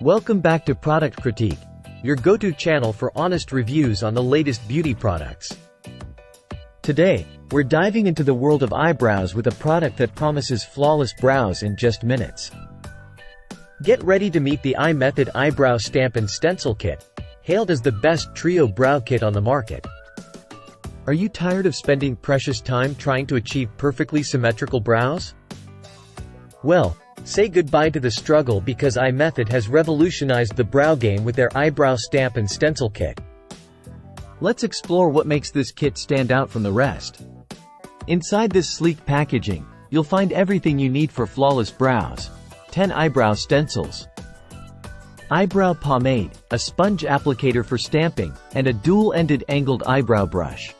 Welcome back to Product Critique, your go-to channel for honest reviews on the latest beauty products. Today, we're diving into the world of eyebrows with a product that promises flawless brows in just minutes. Get ready to meet the iMethod Eyebrow Stamp and Stencil Kit, hailed as the best trio brow kit on the market. Are you tired of spending precious time trying to achieve perfectly symmetrical brows? Well, say goodbye to the struggle because iMethod has revolutionized the brow game with their Eyebrow Stamp and Stencil Kit. Let's explore what makes this kit stand out from the rest. Inside this sleek packaging, you'll find everything you need for flawless brows. 10 eyebrow stencils, eyebrow pomade, a sponge applicator for stamping, and a dual-ended angled eyebrow brush.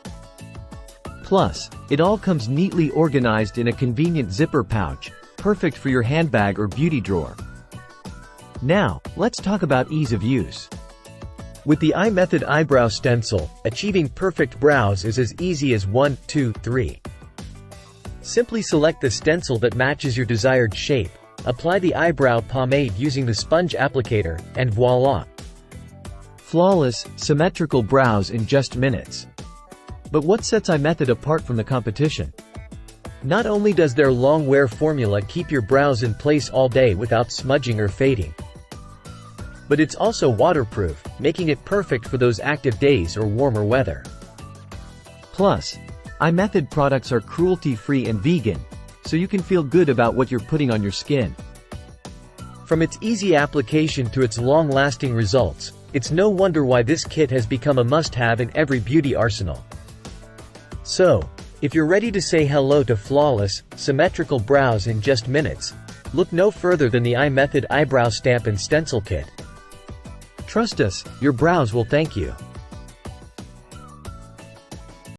Plus, it all comes neatly organized in a convenient zipper pouch, perfect for your handbag or beauty drawer. Now, let's talk about ease of use. With the iMethod Eyebrow Stencil, achieving perfect brows is as easy as 1, 2, 3. Simply select the stencil that matches your desired shape, apply the eyebrow pomade using the sponge applicator, and voila! Flawless, symmetrical brows in just minutes. But what sets iMethod apart from the competition? Not only does their long wear formula keep your brows in place all day without smudging or fading, but it's also waterproof, making it perfect for those active days or warmer weather. Plus, iMethod products are cruelty-free and vegan, so you can feel good about what you're putting on your skin. From its easy application to its long-lasting results, it's no wonder why this kit has become a must-have in every beauty arsenal. So, if you're ready to say hello to flawless, symmetrical brows in just minutes, look no further than the iMethod Eyebrow Stamp and Stencil Kit. Trust us, your brows will thank you.